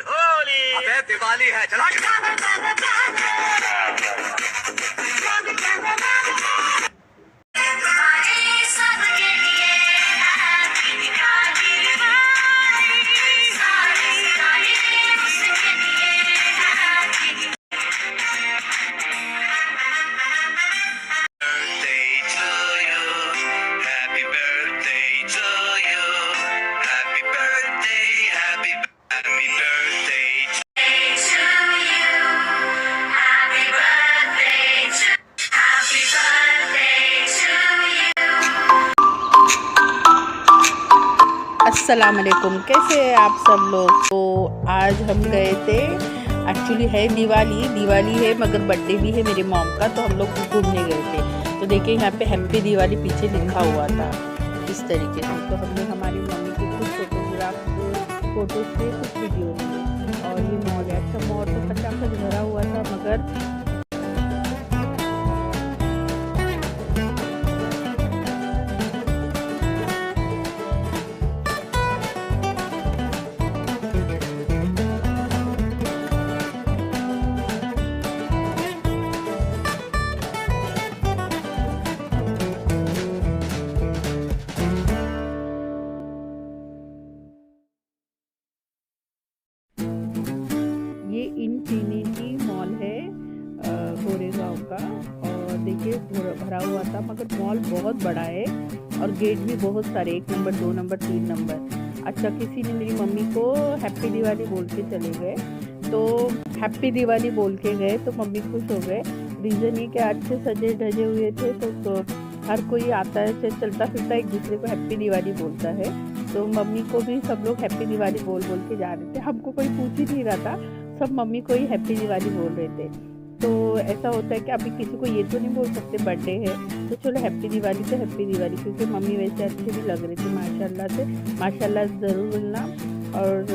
होली। अबे दिवाली है, चला अस्सलाम वालेकुम, कैसे हैं आप सब लोग। तो आज हम गए थे, एक्चुअली है दिवाली है मगर बर्थडे भी है मेरे मॉम का, तो हम लोग घूमने गए थे। तो देखिए यहाँ पे हैप्पी दिवाली पीछे लिखा हुआ था इस तरीके से। तो हमने हमारी मम्मी की कुछ फोटोज थे, कुछ वीडियो थे। और ये मॉल है, अच्छा मॉल तो खचाखच भरा हुआ था मगर ये इन्फिनिटी मॉल है गोरेगांव का। और देखिए भरा हुआ था मगर मॉल बहुत बड़ा है और गेट भी बहुत सारे, 1 नंबर 2 नंबर 3 नंबर। अच्छा, किसी ने मेरी मम्मी को हैप्पी दिवाली बोल के चले गए, तो हैप्पी दिवाली बोल के गए तो मम्मी खुश हो गए। रीज़न ये कि अच्छे सजे धजे हुए थे, तो हर कोई आता है चलता फिरता एक दूसरे को हैप्पी दिवाली बोलता है। तो मम्मी को भी सब लोग हैप्पी दिवाली बोल के जा रहे थे। हमको कोई पूछ ही नहीं रहा था, सब मम्मी को ही हैप्पी दिवाली बोल रहे थे। तो ऐसा होता है कि अभी किसी को ये तो नहीं बोल सकते बर्थडे है तो चलो हैप्पी दिवाली, तो हैप्पी दिवाली। क्योंकि मम्मी वैसे अच्छी भी लग रही थी माशाल्लाह से, माशाल्लाह ज़रूर बोलना। और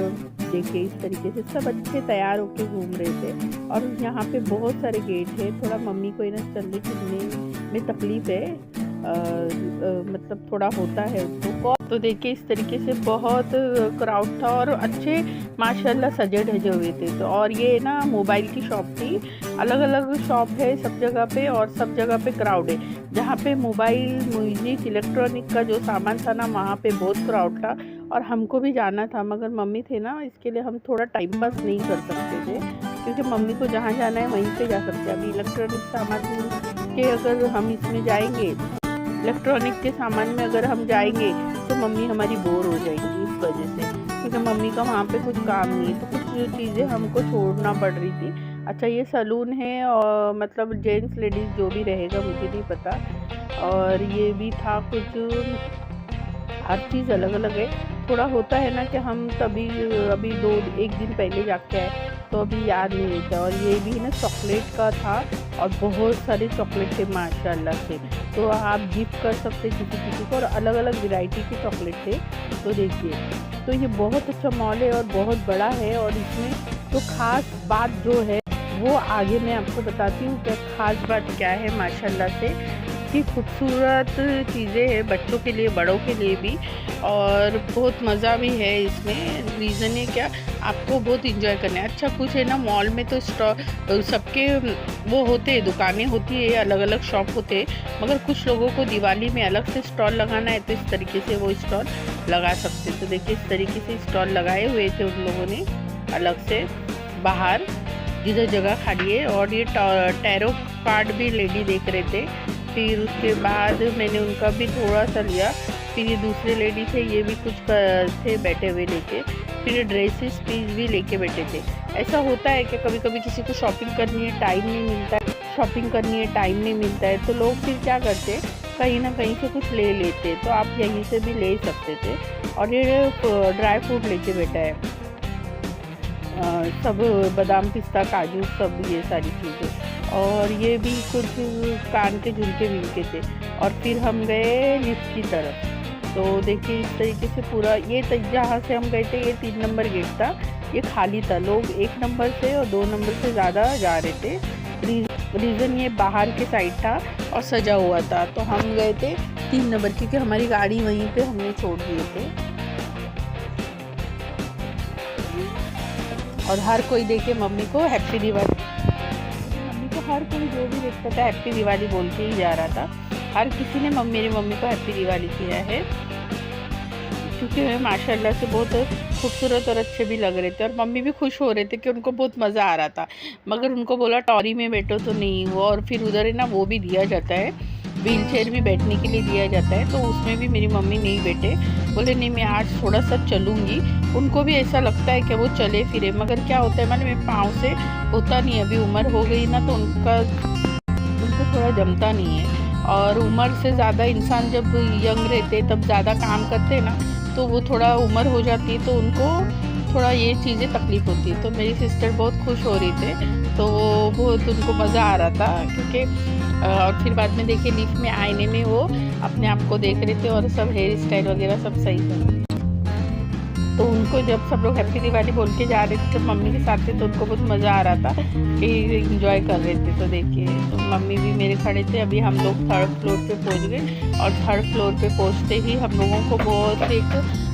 देखिए इस तरीके से सब अच्छे तैयार होके घूम रहे थे। और यहाँ पे बहुत सारे गेट है, थोड़ा मम्मी को ना चलने फिरने में तकलीफ़ है, मतलब थोड़ा होता है उसको। तो देखिए इस तरीके से बहुत क्राउड था और अच्छे माशाल्लाह सजे धजे हुए थे। तो और ये ना मोबाइल की शॉप थी, अलग अलग शॉप है सब जगह पे, और सब जगह पे क्राउड है। जहाँ पे मोबाइल म्यूजिक इलेक्ट्रॉनिक का जो सामान था ना, वहाँ पे बहुत क्राउड था। और हमको भी जाना था मगर मम्मी थे ना, इसके लिए हम थोड़ा टाइम पास नहीं कर सकते थे, क्योंकि मम्मी को जहाँ जाना है वहीं पे जा सकते हैं। अभी इलेक्ट्रॉनिक सामान के अगर हम इसमें जाएंगे, इलेक्ट्रॉनिक के सामान में अगर हम जाएंगे तो मम्मी हमारी बोर हो जाएंगी इस वजह से, क्योंकि मम्मी का वहाँ पे कुछ काम नहीं है, तो कुछ चीज़ें हमको छोड़ना पड़ रही थी। अच्छा, ये सैलून है और मतलब जेंट्स लेडीज़ जो भी रहेगा मुझे नहीं पता। और ये भी था कुछ, हर चीज़ अलग अलग है। थोड़ा होता है ना कि हम तभी अभी 1 दिन पहले जाके आए तो अभी याद नहीं रहता। और ये भी ना चॉकलेट का था और बहुत सारे चॉकलेट थे माशाल्लाह से, तो आप गिफ्ट कर सकते किसी को, और अलग अलग वैरायटी के चॉकलेट थे। तो देखिए, तो ये बहुत अच्छा मॉल है और बहुत बड़ा है। और इसमें तो ख़ास बात जो है वो आगे मैं आपको बताती हूँ क्या ख़ास बात क्या है। माशाल्लाह से इतनी खूबसूरत चीज़ें हैं बच्चों के लिए बड़ों के लिए भी, और बहुत मज़ा भी है इसमें। रीज़न है क्या, आपको बहुत इंजॉय करना है। अच्छा, कुछ है ना मॉल में तो स्टॉल सबके वो होते हैं, दुकानें होती है, अलग अलग शॉप होते हैं, मगर कुछ लोगों को दिवाली में अलग से स्टॉल लगाना है तो इस तरीके से वो स्टॉल लगा सकते हैं। तो देखिए इस तरीके से स्टॉल लगाए हुए थे उन लोगों ने अलग से बाहर, जिधर जगह खाली है। और ये टैरो कार्ड भी लेडी देख रहे थे। फिर उसके बाद मैंने उनका भी थोड़ा सा लिया। फिर ये दूसरे लेडी थे, ये भी कुछ थे बैठे हुए लेके। फिर ड्रेसेस पीस भी लेके बैठे थे। ऐसा होता है कि कभी कभी किसी को शॉपिंग करनी है, टाइम नहीं मिलता है, तो लोग फिर क्या करते हैं, कहीं ना कहीं से कुछ ले लेते हैं। तो आप यहीं से भी ले सकते थे। और ये ड्राई फ्रूट लेके बैठा है, सब बादाम पिस्ता काजू सब ये सारी चीज़ें। और ये भी कुछ कान के झुमके विमके थे। और फिर हम गए लिफ्ट की तरफ। तो देखिए इस तरीके से पूरा ये जहाँ से हम गए थे ये 3 नंबर गेट था, ये खाली था। लोग 1 नंबर से और 2 नंबर से ज़्यादा जा रहे थे। रीज़न ये बाहर के साइड था और सजा हुआ था। तो हम गए थे 3 नंबर, क्योंकि हमारी गाड़ी वहीं पे हमने छोड़ दिए थे। और हर कोई देखे मम्मी को हैप्पी दिवाली, मम्मी को हर कोई जो भी देखता था हैप्पी दिवाली बोल के ही जा रहा था। हर किसी ने मेरी मम्मी को हैप्पी दिवाली किया है, क्योंकि वे माशाल्लाह से बहुत खूबसूरत और अच्छे भी लग रहे थे। और मम्मी भी खुश हो रहे थे कि उनको बहुत मज़ा आ रहा था। मगर उनको बोला टॉरी में बैठो तो नहीं हुआ। और फिर उधर है ना वो भी दिया जाता है, व्हील चेयर भी बैठने के लिए दिया जाता है, तो उसमें भी मेरी मम्मी नहीं बैठे। बोले नहीं मैं आज थोड़ा सा चलूँगी। उनको भी ऐसा लगता है कि वो चले फिरे, मगर क्या होता है मैंने मेरे पाँव से होता नहीं, अभी उम्र हो गई ना तो उनको थोड़ा जमता नहीं है। और उम्र से ज़्यादा इंसान जब यंग रहते तब ज़्यादा काम करते ना, तो वो थोड़ा उम्र हो जाती है तो उनको थोड़ा ये चीज़ें तकलीफ़ होती है। तो मेरी सिस्टर बहुत खुश हो रही थे, तो वो बहुत उनको मज़ा आ रहा था, क्योंकि और फिर बाद में देखिए लिफ्ट में आईने में वो अपने आप को देख रहे थे और सब हेयर स्टाइल वगैरह सब सही था। तो उनको जब सब लोग हैप्पी दिवाली बोल के जा रहे थे तो मम्मी के साथ थे, तो उनको बहुत मज़ा आ रहा था कि इंजॉय कर रहे थे। तो देखिए तो मम्मी भी मेरे खड़े थे। अभी हम लोग 3rd फ्लोर पे पहुंच गए, और 3rd फ्लोर पे पहुंचते ही हम लोगों को बहुत एक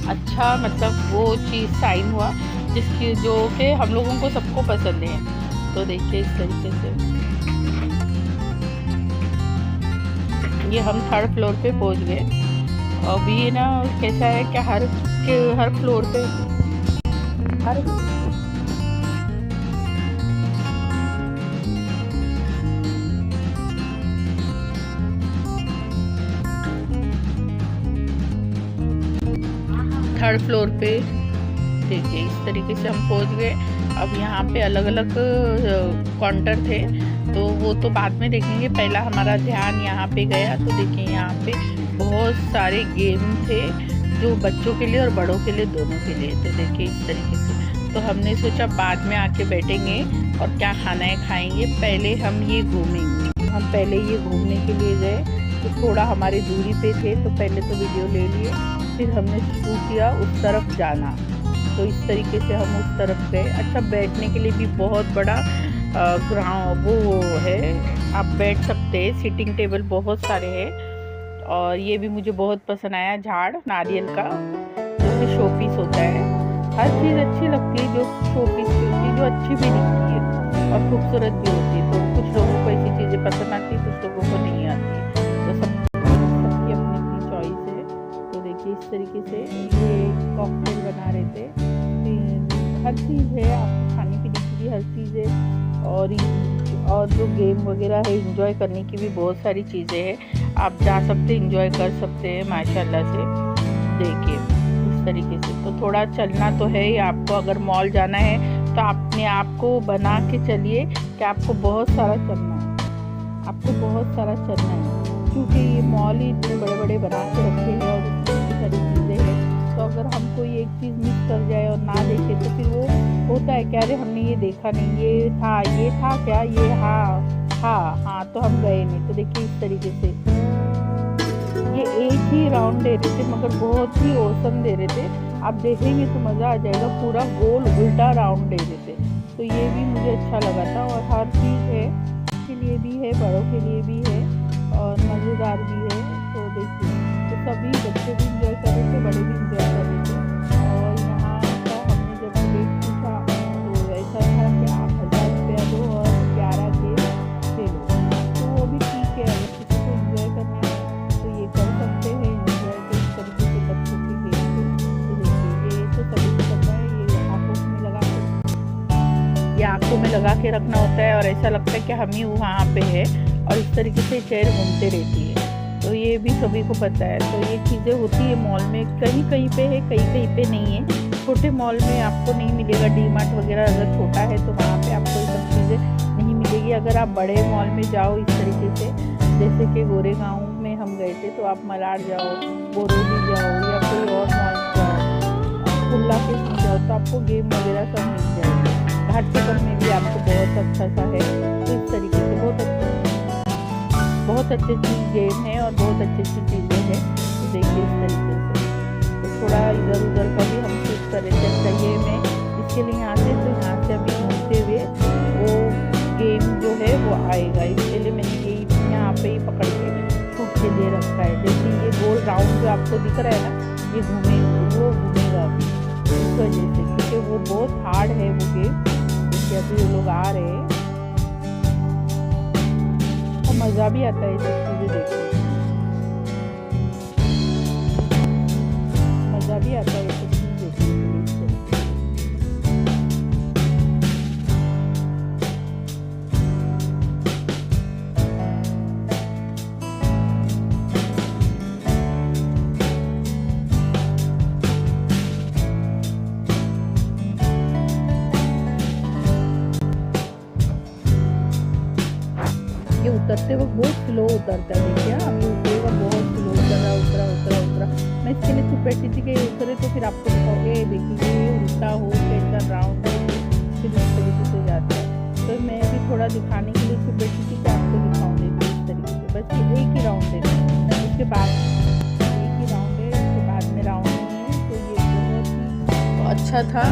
अच्छा मतलब वो चीज़ साइन हुआ जिसकी जो कि हम लोगों को सबको पसंद है। तो देखिए इस तरीके से ये हम 3rd फ्लोर पे पहुंच गए। अभी ना कैसा है कि हर फ्लोर पे हर 3rd फ्लोर पे देखिए इस तरीके से हम पहुंच गए। अब यहाँ पे अलग अलग काउंटर थे, तो वो तो बाद में देखेंगे, पहला हमारा ध्यान यहाँ पे गया। तो देखिए यहाँ पे बहुत सारे गेम थे जो बच्चों के लिए और बड़ों के लिए दोनों के लिए। तो देखिए इस तरीके से, तो हमने सोचा बाद में आके बैठेंगे और क्या खाना है खाएंगे, पहले हम ये घूमेंगे। हम पहले ये घूमने के लिए गए, तो थोड़ा हमारी दूरी पे थे, तो पहले तो वीडियो ले लिए, फिर हमने शुरू किया उस तरफ जाना। तो इस तरीके से हम उस तरफ गए। अच्छा बैठने के लिए भी बहुत बड़ा ग्राउंड वो है, आप बैठ सकते हैं, सीटिंग टेबल बहुत सारे हैं। और ये भी मुझे बहुत पसंद आया, झाड़ नारियल का जो शो पीस होता है। हर चीज़ अच्छी लगती है जो शो पीस की होती है, जो अच्छी भी दिखती है और खूबसूरत भी होती है। तो कुछ लोगों को ऐसी चीज़ें पसंद आती है, कुछ लोगों को नहीं आती है, तो सबकी अपनी अपनी चॉइस है। तो देखिए इस तरीके से ये कॉकटेल बना रहे थे, हर चीज़ है, आपको खाने पीने की भी हर चीज़ है। और जो गेम वगैरह है एंजॉय करने की भी बहुत सारी चीज़ें हैं, आप जा सकते एंजॉय कर सकते हैं माशाल्लाह से। देखिए इस तरीके से, तो थोड़ा चलना तो है ही आपको। अगर मॉल जाना है तो अपने आप को बना के चलिए कि आपको बहुत सारा चलना है, आपको बहुत सारा चलना है, क्योंकि ये मॉल ही इतने बड़े बड़े बना के रखे हैं और इतनी सारी चीज़ें हैं। तो अगर हम कोई एक चीज़ मिस कर जाए और ना देखे तो फिर वो होता है क्या, अरे हमने ये देखा नहीं, ये था क्या, ये हाँ तो हम गए नहीं। तो देखिए इस तरीके से ये एक ही राउंड दे रहे थे, मगर बहुत ही औसम दे रहे थे। आप देखेंगे तो मज़ा आ जाएगा, पूरा गोल उल्टा राउंड दे रहे थे। तो ये भी मुझे अच्छा लगा था। और हर चीज़ है, के लिए भी है, बड़ों के लिए भी है और मज़ेदार भी है। तो देखिए तो सभी बच्चे भी इंजॉय कर रहे थे, बड़े भी इंजॉय कर रहे थे। और यहाँ का हमने जब रेट पूछा तो ऐसा था कि आप 1000 रुपया दो और 11 गेम खेलो। तो वो भी ठीक है, अगर किसी को इंजॉय करना है तो ये कर सकते हैं इंजॉय के इस तरीके से बच्चों के गेम को। तो देखिए ये तो सभी को पता है, ये आँखों में लगा के रखना होता है और ऐसा लगता है कि हम ही वहाँ पे है, और इस तरीके से चेयर घूमते रहती है। तो ये भी सभी को पता है। तो ये चीज़ें होती है मॉल में, कहीं कहीं पे है, कहीं कहीं पे नहीं है। छोटे मॉल में आपको नहीं मिलेगा, डी-मार्ट वगैरह अगर छोटा है तो वहाँ पे आपको ये सब चीज़ें नहीं मिलेगी। अगर आप बड़े मॉल में जाओ इस तरीके से, जैसे कि गोरेगांव में हम गए थे, तो आप मलाड जाओ, बोरोली जाओ या कोई और मॉल जाओ, कुल्ला के में जाओ, तो आपको गेम वगैरह सब मिल जाएगा। घाट चक्कर में भी आपको बहुत अच्छा सा है। तो इस तरीके से बहुत अच्छी गेम है और बहुत अच्छी चीज़ें हैं। तो देखिए इस तरीके से, तो थोड़ा इधर उधर का भी हम शूट कर रहे थे। अच्छा ये मैं इसके लिए यहाँ से अभी घूमते हुए वो गेम जो है वो आएगा, इसके लिए मैंने यही यहाँ पे ही पकड़ के शूट के लिए रखा है। जैसे ये गोल राउंड जो आपको दिख रहा है ना, ये वो घूमेगा अभी इस वजह से, क्योंकि वो बहुत हार्ड है वो गेम। अभी वो लोग आ रहे हैं और मज़ा भी आता है ये सब चीज़ें देखने में, मज़ा भी आता है ये सब चीज़ देखने के लिए इस तरीके से। ये उतरते वक्त बहुत स्लो उतरता है, देखिए आप उतरेगा बहुत स्लो उतरा उतरा उतरा उतरा। मैं इसके लिए चुप बैठी थी कि उतरे तो फिर आपको दिखाओगे, देखिए ये उल्टा हो कैसा राउंड है, फिर इस तरीके से जाता है। तो मैं भी थोड़ा दिखाने के लिए चुप बैठी थी कि आपको दिखाऊंगी इस तरीके से। बस ये एक ही राउंड है, उसके बाद एक ही राउंड है, उसके बाद में राउंड नहीं है। तो ये बहुत ही अच्छा था।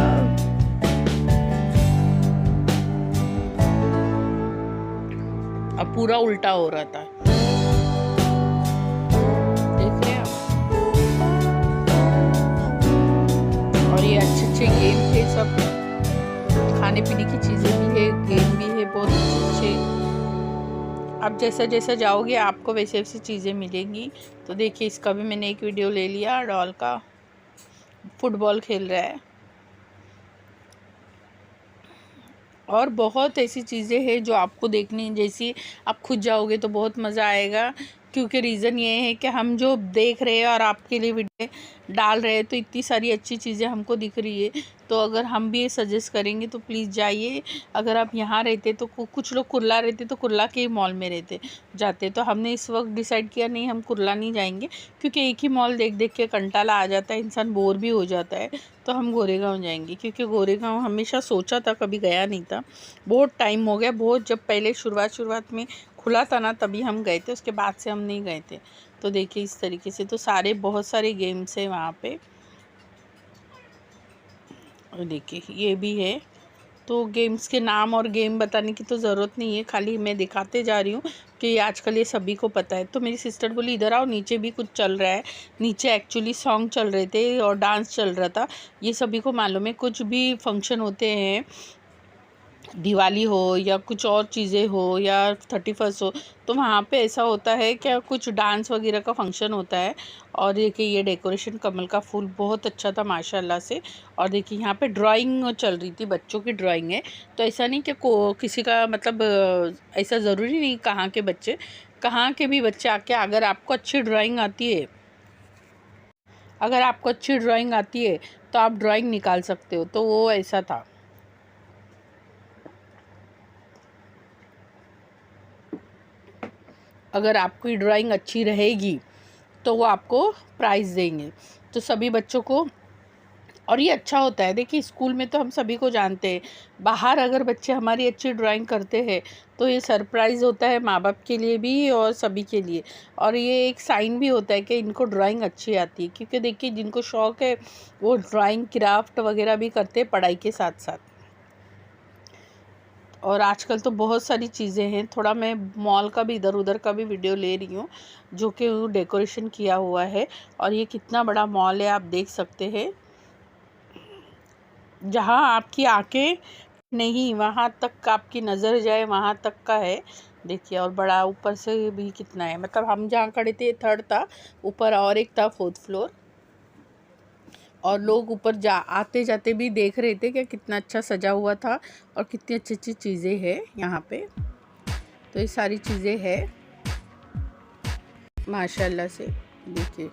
अब पूरा उल्टा हो रहा था, देख रहे हैं आप। और ये अच्छे गेम थे, सब खाने पीने की चीज़ें भी है, गेम भी है बहुत अच्छे। अब जैसा जैसा जाओगे आपको वैसे वैसी चीज़ें मिलेंगी। तो देखिए इसका भी मैंने एक वीडियो ले लिया, डॉल का फुटबॉल खेल रहा है। और बहुत ऐसी चीज़ें हैं जो आपको देखनी, जैसी आप खुद जाओगे तो बहुत मज़ा आएगा। क्योंकि रीज़न ये है कि हम जो देख रहे हैं और आपके लिए वीडियो डाल रहे हैं, तो इतनी सारी अच्छी चीज़ें हमको दिख रही है। तो अगर हम भी ये सजेस्ट करेंगे तो प्लीज़ जाइए। अगर आप यहाँ रहते तो कुछ लोग कुर्ला रहते तो कुर्ला के मॉल में जाते। तो हमने इस वक्त डिसाइड किया नहीं, हम कुर्ला नहीं जाएंगे, क्योंकि एक ही मॉल देख देख के कंटाला आ जाता है, इंसान बोर भी हो जाता है। तो हम गोरेगांव जाएंगे, क्योंकि गोरेगांव हमेशा सोचा था, कभी गया नहीं था। बहुत टाइम हो गया, बहुत जब पहले शुरुआत में खुला था ना तभी हम गए थे, उसके बाद से हम नहीं गए थे। तो देखिए इस तरीके से तो बहुत सारे गेम्स है वहाँ पे। और देखिए ये भी है। तो गेम्स के नाम और गेम बताने की तो ज़रूरत नहीं है, खाली मैं दिखाते जा रही हूँ कि आजकल ये सभी को पता है। तो मेरी सिस्टर बोली इधर आओ, नीचे भी कुछ चल रहा है। नीचे एक्चुअली सॉन्ग चल रहे थे और डांस चल रहा था। ये सभी को मालूम है, कुछ भी फंक्शन होते हैं, दिवाली हो या कुछ और चीज़ें हो या 31 हो, तो वहाँ पे ऐसा होता है कि कुछ डांस वगैरह का फंक्शन होता है। और देखिए ये डेकोरेशन कमल का फूल बहुत अच्छा था माशाल्लाह से। और देखिए यहाँ पे ड्राइंग चल रही थी, बच्चों की ड्राइंग है। तो ऐसा नहीं कि किसी का मतलब ऐसा ज़रूरी नहीं कहाँ के भी बच्चे आके, अगर आपको अच्छी ड्राइंग आती है, तो आप ड्राइंग निकाल सकते हो। तो वो ऐसा था। अगर आपकी ड्राइंग अच्छी रहेगी तो वो आपको प्राइज़ देंगे। तो सभी बच्चों को, और ये अच्छा होता है। देखिए स्कूल में तो हम सभी को जानते हैं, बाहर अगर बच्चे हमारी अच्छी ड्राइंग करते हैं तो ये सरप्राइज़ होता है माँ बाप के लिए भी और सभी के लिए। और ये एक साइन भी होता है कि इनको ड्राइंग अच्छी आती है। क्योंकि देखिए जिनको शौक़ है वो ड्राइंग क्राफ्ट वगैरह भी करते हैं पढ़ाई के साथ साथ। और आजकल तो बहुत सारी चीज़ें हैं। थोड़ा मैं मॉल का भी इधर उधर का भी वीडियो ले रही हूँ, जो कि डेकोरेशन किया हुआ है। और ये कितना बड़ा मॉल है आप देख सकते हैं। जहाँ आपकी आंखें नहीं, वहाँ तक आपकी नज़र जाए वहाँ तक का है। देखिए और बड़ा ऊपर से भी कितना है, मतलब हम जहाँ खड़े थे 3rd था, ऊपर और एक था 4th फ्लोर। और लोग ऊपर आते जाते भी देख रहे थे कि कितना अच्छा सजा हुआ था और कितनी अच्छी अच्छी चीज़ें हैं यहाँ पे। तो ये सारी चीज़ें हैं माशाल्लाह से। देखिए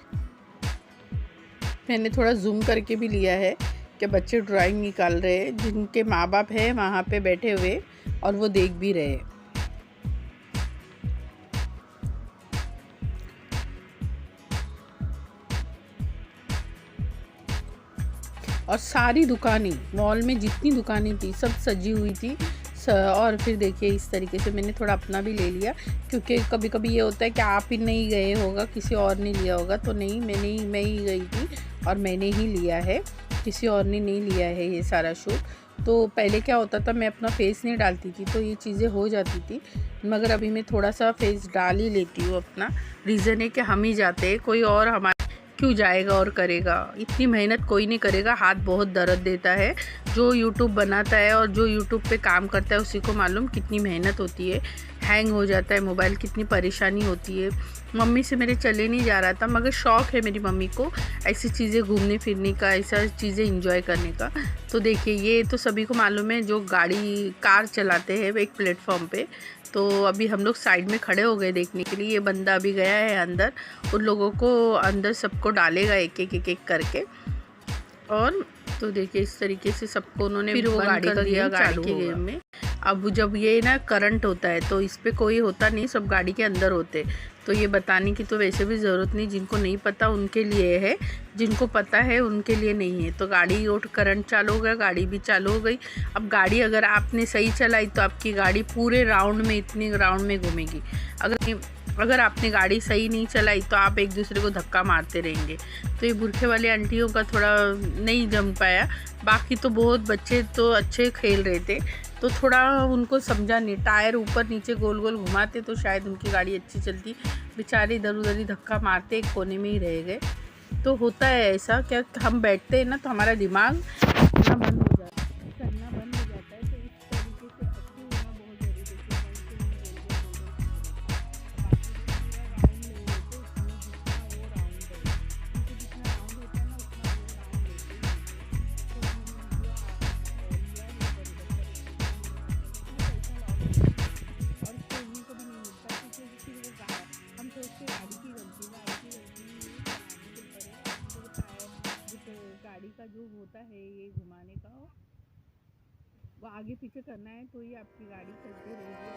मैंने थोड़ा जूम करके भी लिया है कि बच्चे ड्राइंग निकाल रहे हैं, जिनके माँ बाप हैं वहाँ पे बैठे हुए और वो देख भी रहे हैं। और सारी दुकानें, मॉल में जितनी दुकानें थी सब सजी हुई थी। और फिर देखिए इस तरीके से मैंने थोड़ा अपना भी ले लिया, क्योंकि कभी कभी ये होता है कि आप ही नहीं गए होगा, किसी और ने लिया होगा। तो नहीं, मैं ही गई थी और मैंने ही लिया है, किसी और ने नहीं लिया है ये सारा शूट। तो पहले क्या होता था, मैं अपना फेस नहीं डालती थी तो ये चीज़ें हो जाती थी, मगर अभी मैं थोड़ा सा फेस डाल ही लेती हूँ अपना। रीज़न है कि हम ही जाते हैं, कोई और हमारे क्यों जाएगा और करेगा। इतनी मेहनत कोई नहीं करेगा, हाथ बहुत दर्द देता है। जो यूट्यूब बनाता है और जो यूट्यूब पे काम करता है उसी को मालूम कितनी मेहनत होती है। हैंग हो जाता है मोबाइल, कितनी परेशानी होती है। मम्मी से मेरे चले नहीं जा रहा था, मगर शौक़ है मेरी मम्मी को ऐसी चीज़ें घूमने फिरने का, ऐसा चीज़ें इंजॉय करने का। तो देखिए ये तो सभी को मालूम है जो कार चलाते हैं एक प्लेटफॉर्म पे। तो अभी हम लोग साइड में खड़े हो गए देखने के लिए। ये बंदा अभी गया है अंदर, उन लोगों को अंदर सबको डालेगा एक एक करके। और तो देखिए इस तरीके से सबको उन्होंने फिर वो गाड़ी कर दिया गाड़ी के गेम में। अब जब ये ना करंट होता है तो इस पे कोई होता नहीं, सब गाड़ी के अंदर होते। तो ये बताने की तो वैसे भी ज़रूरत नहीं, जिनको नहीं पता उनके लिए है, जिनको पता है उनके लिए नहीं है। तो गाड़ी और करंट चालू हो गया, गाड़ी भी चालू हो गई। अब गाड़ी अगर आपने सही चलाई तो आपकी गाड़ी पूरे राउंड में, इतने राउंड में घूमेगी। अगर आपने गाड़ी सही नहीं चलाई तो आप एक दूसरे को धक्का मारते रहेंगे। तो ये बुरखे वाली आंटियों का थोड़ा नहीं जम पाया। बाकी तो बहुत बच्चे तो अच्छे खेल रहे थे, तो थोड़ा उनको समझा नहीं। टायर ऊपर नीचे गोल गोल घुमाते तो शायद उनकी गाड़ी अच्छी चलती। बेचारे इधर उधर ही धक्का मारते, एक कोने में ही रह गए। तो होता है ऐसा, क्या हम बैठते हैं ना तो हमारा दिमाग करना बंद हो जाता है, करना बंद हो जाता है। तो इस तरीके से एक्टिव होना बहुत ज़रूरी है। गाड़ी का जो होता है ये घुमाने का, वो आगे पीछे करना है तो ही आपकी गाड़ी चलती रहेगी।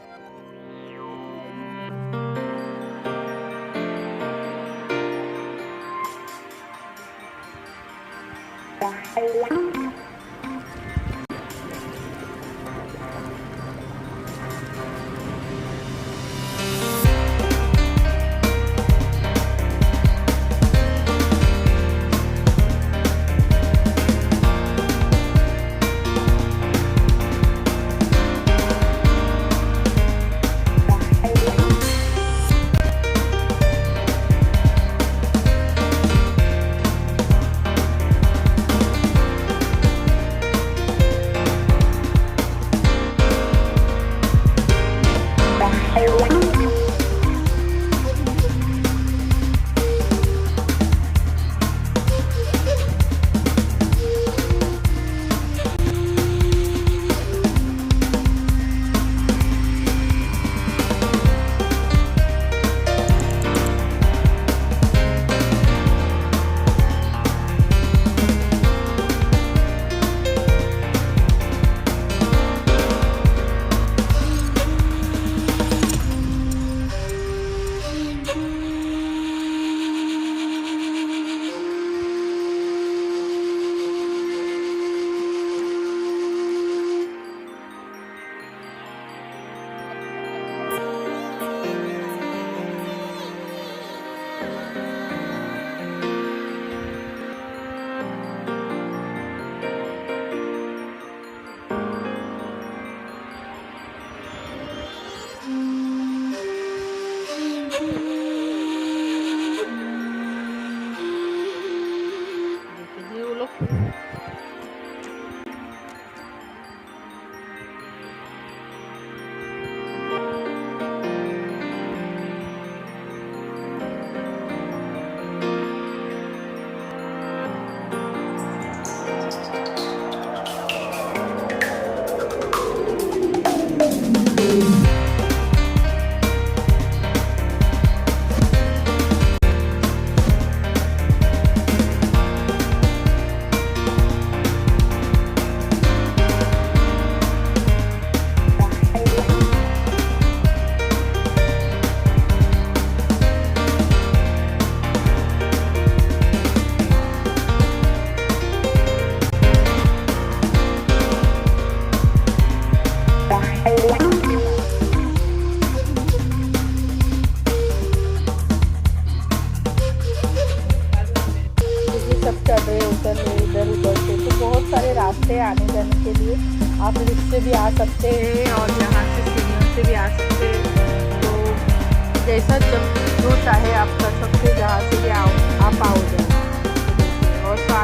रास्ते आने जाने के लिए। आप लिफ्ट से भी आ सकते हैं और यहाँ से सीढ़ियों से भी आ सकते हैं। तो जैसा जब जो चाहे आप कर सकते, जहाँ से भी आप आओ जाए।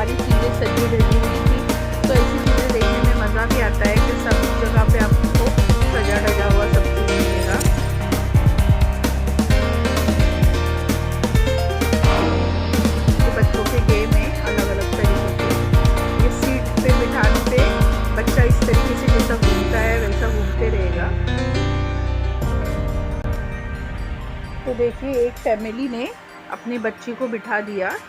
सारी चीज़ें सजी धजी हुई थी। तो ऐसी चीज़ें देखने में मज़ा भी आता है कि सब जगह पे आपको सजा धजा हुआ सब कुछ मिलेगा। ये बच्चों के गेम है अलग अलग तरीके के। ये सीट पे बिठाने पे बच्चा इस तरीके से जैसा घूमता है वैसा घूमते रहेगा। तो देखिए एक फैमिली ने अपनी बच्ची को बिठा दिया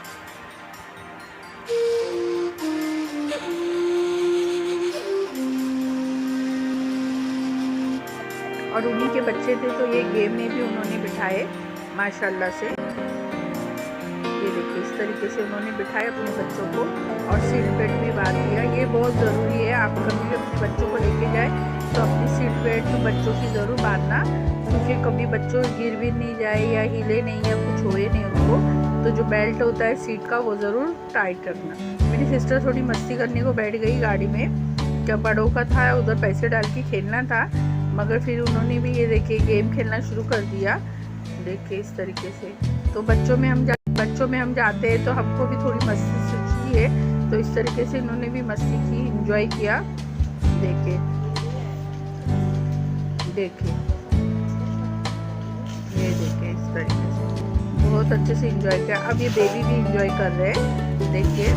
और उन्हीं के बच्चे थे, तो ये गेम में भी उन्होंने बिठाए माशाल्लाह से। ये देखिए इस तरीके से उन्होंने बिठाए अपने बच्चों को और सीट बेल्ट भी बांध दिया। ये बहुत ज़रूरी है, आप कभी भी अपने बच्चों को लेके जाए तो अपनी सीट बेल्ट तो बच्चों की ज़रूर बांधना, क्योंकि कभी बच्चों गिर भी नहीं जाए या हिले नहीं या कुछ होए नहीं उनको, तो जो बेल्ट होता है सीट का वो ज़रूर टाइट रखना। मेरी सिस्टर थोड़ी मस्ती करने को बैठ गई गाड़ी में, क्या बड़ों का था उधर पैसे डाल के खेलना था, मगर फिर उन्होंने भी ये देखिए गेम खेलना शुरू कर दिया। देखिए इस तरीके से। तो बच्चों में हम जाते हैं तो हमको भी थोड़ी मस्ती सीखी है, तो इस तरीके से इन्होंने भी मस्ती की, एंजॉय किया। देखिए देखिए ये देखिए इस तरीके से बहुत अच्छे से एंजॉय किया। अब ये बेबी भी एंजॉय कर रहे हैं। देखिए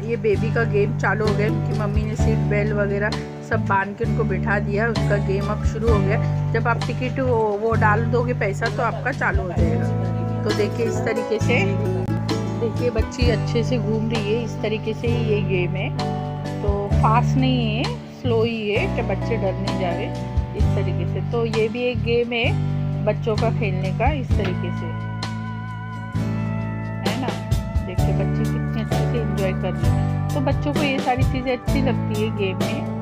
ये बेबी का गेम चालू हो गया, उनकी मम्मी ने सीट बेल्ट वगैरह सब बांध के उनको बिठा दिया। उसका गेम अब शुरू हो गया। जब आप टिकट वो डाल दोगे पैसा तो आपका चालू हो जाएगा। तो देखिए इस तरीके से देखिए बच्ची अच्छे से घूम रही है। इस तरीके से ही ये गेम है, तो फास्ट नहीं है, स्लो ही है कि बच्चे डर नहीं जाए इस तरीके से। तो ये भी एक गेम है बच्चों का खेलने का, इस तरीके से है ना। देखिए बच्चे कितने अच्छे से एंजॉय कर रहे हैं। तो बच्चों को ये सारी चीज़ें अच्छी लगती है गेम में,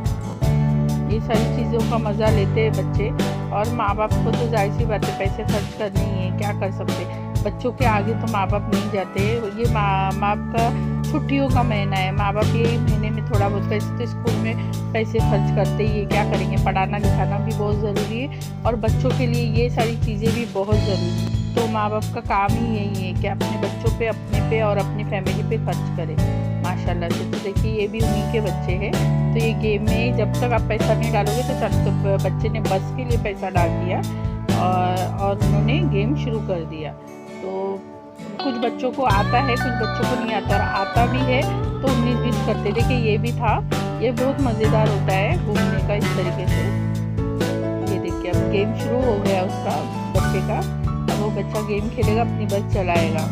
ये सारी चीज़ों का मज़ा लेते हैं बच्चे। और माँ बाप को तो जाहिर सी बात है पैसे खर्च करने ही है, क्या कर सकते। बच्चों के आगे तो माँ बाप नहीं जाते। ये माँ बाप का छुट्टियों का महीना है, माँ बाप यही महीने में थोड़ा बहुत पैसे तो स्कूल में पैसे खर्च करते ही है, क्या करेंगे। पढ़ाना लिखाना भी बहुत ज़रूरी है और बच्चों के लिए ये सारी चीज़ें भी बहुत ज़रूरी है। तो माँ बाप का काम ही यही है कि अपने बच्चों पे, अपने पे और अपनी फैमिली पे खर्च करें माशाल्लाह से। तो देखिए ये भी उन्हीं के बच्चे हैं। तो ये गेम में जब तक आप पैसा नहीं डालोगे तो तो बच्चे ने बस के लिए पैसा डाल दिया और उन्होंने गेम शुरू कर दिया। तो कुछ बच्चों को आता है, कुछ बच्चों को नहीं आता, और आता भी है तो 19-20 करते। देखिए ये भी था, ये बहुत मज़ेदार होता है घूमने का इस तरीके से। ये देखिए अब गेम शुरू हो गया उसका बच्चे का। अब वो बच्चा गेम खेलेगा, अपनी बस चलाएगा।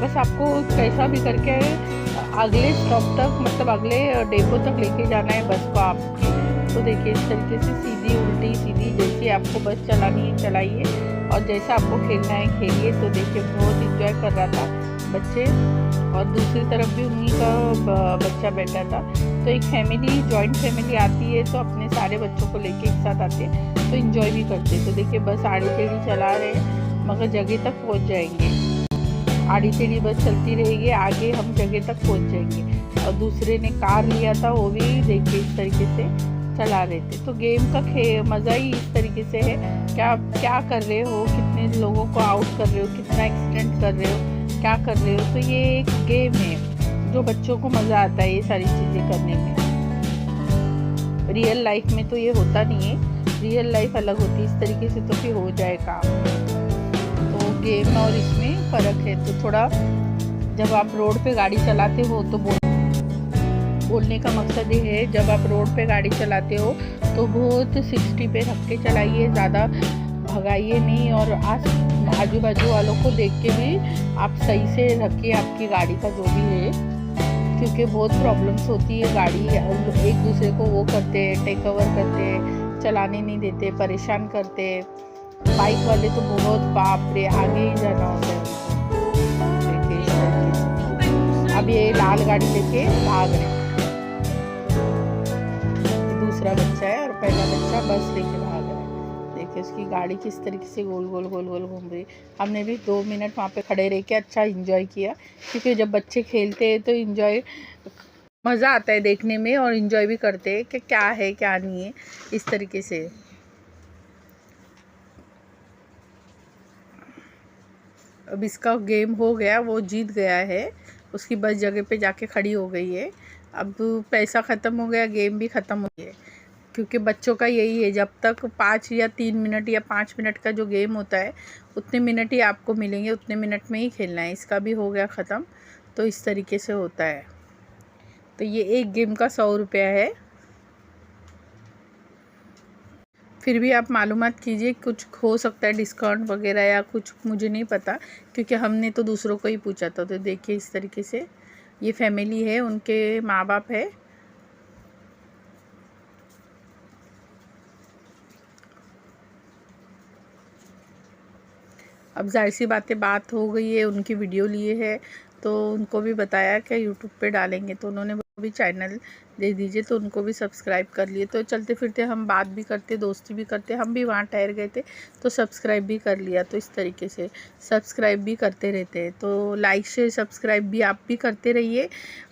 बस आपको कैसा भी करके अगले स्टॉप तक, मतलब अगले डेपो तक लेके जाना है बस को आपकी। तो देखिए इस तरीके से सीधी उल्टी सीधी जैसी आपको बस चलानी है चलाइए, और जैसा आपको खेलना है खेलिए। तो देखिए बहुत इंजॉय कर रहा था बच्चे, और दूसरी तरफ भी उन्हीं का बच्चा बैठा था। तो एक फैमिली, जॉइंट फैमिली आती है तो अपने सारे बच्चों को लेके एक साथ आते हैं तो इंजॉय भी करते हैं। तो देखिए बस आड़ी टेढ़ी चला रहे हैं, मगर जगह तक पहुँच जाएंगे। आड़ी टेढ़ी बस चलती रहेगी, आगे हम जगह तक पहुँच जाएंगे। और दूसरे ने कार लिया था, वो भी देखिए इस तरीके से चला रहे थे। तो गेम का मज़ा ही इस तरीके से है कि आप क्या कर रहे हो, कितने लोगों को आउट कर रहे हो, कितना एक्सीडेंट कर रहे हो, क्या कर रहे हो। तो ये एक गेम है जो बच्चों को मज़ा आता है ये सारी चीज़ें करने में। रियल लाइफ में तो ये होता नहीं है, रियल लाइफ अलग होती है। इस तरीके से तो फिर हो जाए काम। तो गेम और इसमें फ़र्क है। तो थोड़ा जब आप रोड पे गाड़ी चलाते हो तो बोलने का मकसद ये है, जब आप रोड पे गाड़ी चलाते हो तो बहुत 60 पे रख के चलाइए, ज़्यादा भगाइए नहीं। और आजू बाजू वालों को देख के भी आप सही से रखिए आपकी गाड़ी का जो भी है, क्योंकि बहुत प्रॉब्लम्स होती है। गाड़ी एक दूसरे को वो करते हैं, टेक ओवर करते हैं, चलाने नहीं देते, परेशान करते हैं। बाइक वाले तो बहुत बाप रे, आगे ही जाना होता है। अब ये लाल गाड़ी लेके भाग रहे हैं, दूसरा बच्चा है और पहला बच्चा बस लेके भाग रहा है। देखिए उसकी गाड़ी किस तरीके से गोल गोल गोल गोल घूम रही। हमने भी 2 मिनट वहाँ पे खड़े रह के अच्छा एंजॉय किया, क्योंकि जब बच्चे खेलते हैं तो एंजॉय मज़ा आता है देखने में, और एंजॉय भी करते हैं कि क्या है क्या नहीं है इस तरीके से। अब इसका गेम हो गया, वो जीत गया है, उसकी बस जगह पे जाके खड़ी हो गई है। अब पैसा ख़त्म हो गया, गेम भी ख़त्म हो गया, क्योंकि बच्चों का यही है, जब तक 5 या 3 मिनट या 5 मिनट का जो गेम होता है उतने मिनट ही आपको मिलेंगे, उतने मिनट में ही खेलना है। इसका भी हो गया ख़त्म, तो इस तरीके से होता है। तो ये एक गेम का 100 रुपया है। फिर भी आप मालूमात कीजिए, कुछ हो सकता है डिस्काउंट वगैरह या कुछ, मुझे नहीं पता, क्योंकि हमने तो दूसरों को ही पूछा था। तो देखिए इस तरीके से ये फैमिली है, उनके माँ बाप है। अब जाहिर सी बात हो गई है, उनकी वीडियो लिए है तो उनको भी बताया कि यूट्यूब पे डालेंगे, तो उन्होंने भी चैनल दे दीजिए, तो उनको भी सब्सक्राइब कर लिए। तो चलते फिरते हम बात भी करते, दोस्ती भी करते, हम भी वहाँ ठहर गए थे तो सब्सक्राइब भी कर लिया। तो इस तरीके से सब्सक्राइब भी करते रहते हैं। तो लाइक शेयर सब्सक्राइब भी आप भी करते रहिए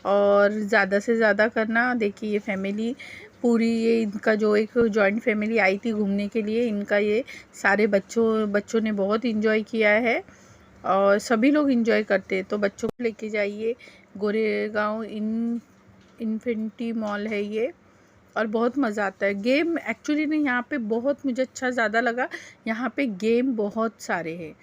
और ज़्यादा से ज़्यादा करना। देखिए ये फैमिली पूरी, ये इनका जो एक जॉइंट फैमिली आई थी घूमने के लिए, इनका ये सारे बच्चों ने बहुत इंजॉय किया है और सभी लोग इंजॉय करते हैं। तो बच्चों को लेके जाइए, गोरेगांव इन्फिनिटी मॉल है ये, और बहुत मज़ा आता है। गेम एक्चुअली नहीं, यहाँ पे बहुत मुझे अच्छा ज़्यादा लगा, यहाँ पे गेम बहुत सारे हैं,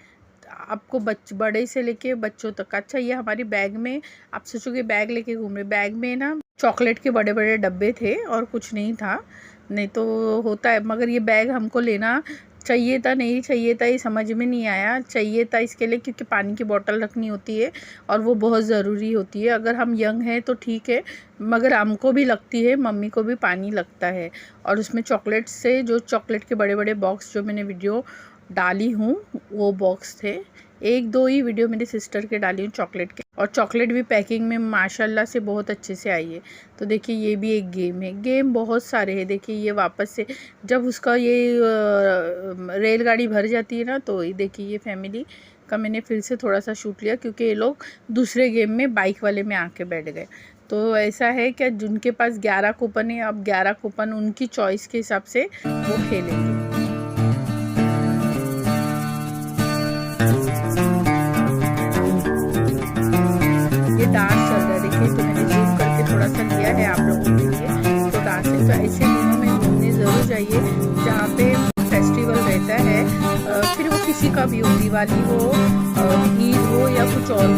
आपको बड़े से लेके बच्चों तक। अच्छा ये हमारी बैग में, आप सोचोगे बैग लेके घूम रहे, बैग में ना चॉकलेट के बड़े बड़े डब्बे थे और कुछ नहीं था, नहीं तो होता है, मगर ये बैग हमको लेना चाहिए था, नहीं चाहिए था, ये समझ में नहीं आया। चाहिए था इसके लिए क्योंकि पानी की बोतल रखनी होती है और वो बहुत ज़रूरी होती है। अगर हम यंग हैं तो ठीक है, मगर हमको भी लगती है, मम्मी को भी पानी लगता है। और उसमें चॉकलेट से, जो चॉकलेट के बड़े बड़े बॉक्स जो मैंने वीडियो डाली हूँ वो बॉक्स थे, 1-2 ही वीडियो मेरी सिस्टर के डाली हूँ चॉकलेट के, और चॉकलेट भी पैकिंग में माशाल्लाह से बहुत अच्छे से आई है। तो देखिए ये भी एक गेम है, गेम बहुत सारे हैं। देखिए ये वापस से जब उसका ये रेलगाड़ी भर जाती है ना, तो देखिए ये फैमिली का मैंने फिर से थोड़ा सा शूट लिया, क्योंकि ये लोग दूसरे गेम में बाइक वाले में आके बैठ गए। तो ऐसा है कि जिनके पास 11 कूपन है, अब 11 कूपन उनकी चॉइस के हिसाब से वो खेलेंगे। डांस चल रहा है, देखिए, तो मैंने जूम करके थोड़ा सा लिया है आप लोगों के लिए। तो डांस है, तो ऐसे दिनों में घूमने ज़रूर जाइए जहाँ पे फेस्टिवल रहता है, फिर वो किसी का भी हो, दिवाली हो, ईद हो या कुछ और हो।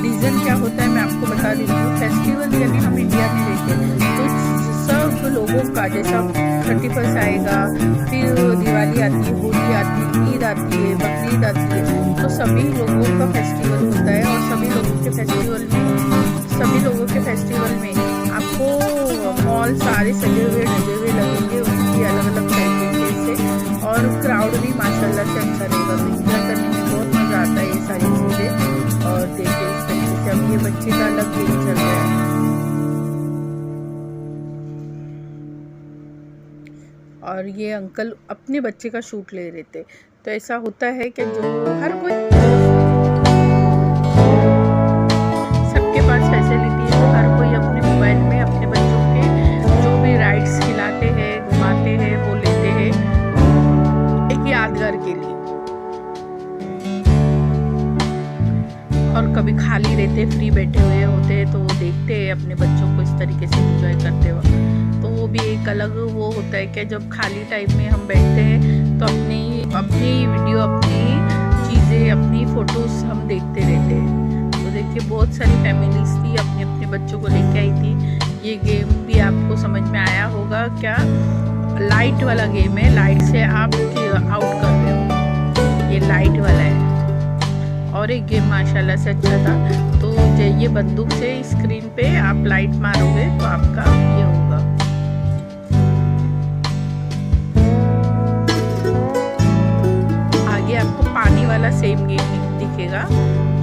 रीज़न क्या होता है मैं आपको बता देती हूँ। फेस्टिवल यानी हम इंडिया में रहते हैं, तो सब लोगों का, जैसा 31 आएगा, फिर दिवाली आती है, होली आती है, ईद आती है, बकरीद आती है, तो सभी लोगों का फेस्टिवल होता है। और सभी लोगों के फेस्टिवल में आपको मॉल सारे सजे हुए ढके हुए लगेंगे, उनकी अलग अलग तरीके से, और क्राउड भी माशाल्लाह से अच्छा रहेगा। तो इंजॉय करने में बहुत मज़ा आता है ये सारी चीज़ें। और देखिए इस तरीके से अब ये बच्चे का अलग गेम चल रहा है, और ये अंकल अपने बच्चे का शूट ले रहे थे। तो ऐसा होता है कि जो हर कोई, सबके पास फैसिलिटी है, तो हर कोई अपने मोबाइल में अपने बच्चों के जो भी राइड्स खिलाते हैं, घुमाते हैं, वो लेते हैं एक यादगार के लिए। और कभी खाली रहते, फ्री बैठे हुए होते हैं, तो वो देखते हैं अपने बच्चों को इस तरीके से एंजॉय करते हुए। तो वो भी एक अलग वो होता है कि जब खाली टाइम में हम बैठते हैं तो अपनी वीडियो, अपनी चीज़ें, अपनी फ़ोटोज़ हम देखते रहते हैं। तो देखिए बहुत सारी फैमिलीज़ थी, अपने अपने बच्चों को लेके आई थी। ये गेम भी आपको समझ में आया होगा क्या, लाइट वाला गेम है, लाइट से आप आउट कर रहे हो, ये लाइट वाला है। और एक गेम माशाल्लाह से अच्छा था, तो ये बंदूक से स्क्रीन पे आप लाइट मारोगे तो आपका ये होगा। आगे आपको पानी वाला सेम गेम दिखेगा,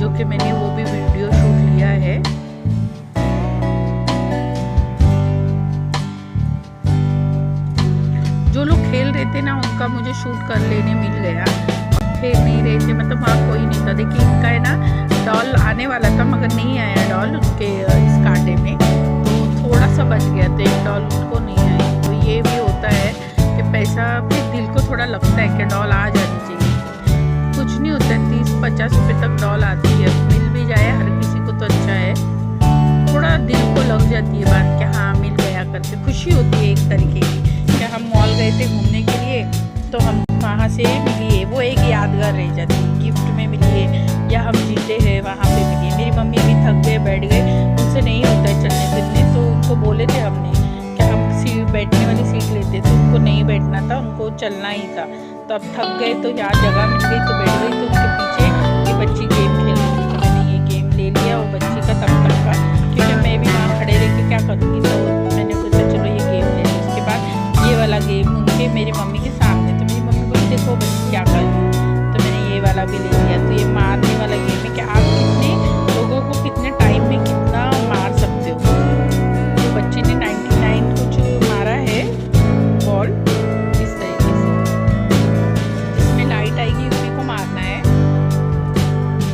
जो कि मैंने वो भी वीडियो शूट लिया है। जो लोग खेल रहे थे ना, उनका मुझे शूट कर लेने मिल गया, खेल नहीं रहे थे, मतलब वहाँ कोई नहीं था। देखिए इनका है ना डॉल आने वाला था, मगर नहीं आया डॉल उनके इस कांटे में, तो थोड़ा सा बच गया, तो एक डॉल उनको नहीं आई। तो ये भी होता है कि पैसा, फिर दिल को थोड़ा लगता है कि डॉल आ जानी चाहिए, कुछ नहीं होता है। 30 50 रुपये तक डॉल आती है, मिल भी जाए हर किसी को तो अच्छा है। थोड़ा दिल को लग जाती है बात कि हाँ मिल गया करके, खुशी होती है एक तरीके की कि हम मॉल गए थे घूमने के लिए तो हम वहाँ से मिली है, वो एक यादगार रह जाती है, गिफ्ट में मिली है या हम जीते हैं वहाँ पे मिली है। मेरी मम्मी भी थक गए, बैठ गए, उनसे नहीं होता है चलने फिरने, तो उनको बोले थे हमने कि हम बैठने वाली सीट लेते, तो उनको नहीं बैठना था, उनको चलना ही था। तो अब थक गए तो यहाँ जगह मिल गई तो बैठ गई, तो उनके पीछे ये बच्ची गेम खेल रही थी, तो मैंने ये गेम ले लिया वो बच्ची का तब तक का, क्योंकि मैं भी वहाँ खड़े रह के क्या करूँगी, तो मैंने सोचा चलो ये गेम ले लिया। उसके बाद ये वाला गेम उनके मेरी मम्मी के सामने, तो मेरी मम्मी बोली देखो बच्ची क्या कर रही है, तो मैंने ये वाला भी ले लिया। तो ये मारने वाला गेम है कि आप कितने लोगों को कितने टाइम में कितना मार सकते हो। तो बच्ची ने 99 कुछ मारा है बॉल इस तरीके से, जिसमें लाइट आएगी उसी को मारना है,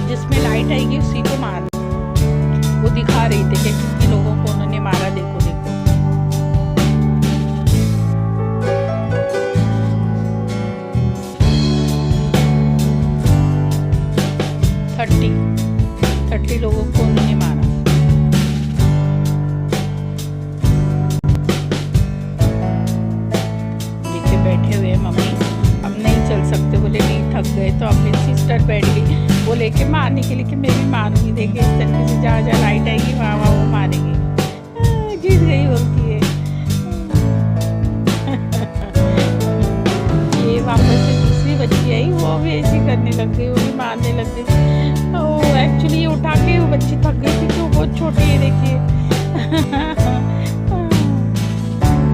जिसमें लाइट आएगी उसी को मारना। वो दिखा रही थी कि कितने लोगों को उन्होंने मारा, देखो देखो। थर्टी लोगों को उन्होंने मारा। देखिए बैठे हुए मम्मी, अब नहीं चल सकते, बोले नहीं थक गए, तो अब मेरी सिस्टर बैठ गई वो लेके मारने के लिए कि मैं भी मारूंगी। देखिए इस तरीके से जहाँ जहाँ लाइट आएगी वहाँ वहाँ वो मारेंगे। जीत गई बोलती है। ये वापस से दूसरी बच्ची आई, वो भी ऐसी करने लग गई, वो भी मारने लग गई। एक्चुअली ये उठा के वो बच्ची थक गई थी, तो बहुत छोटी है देखिए।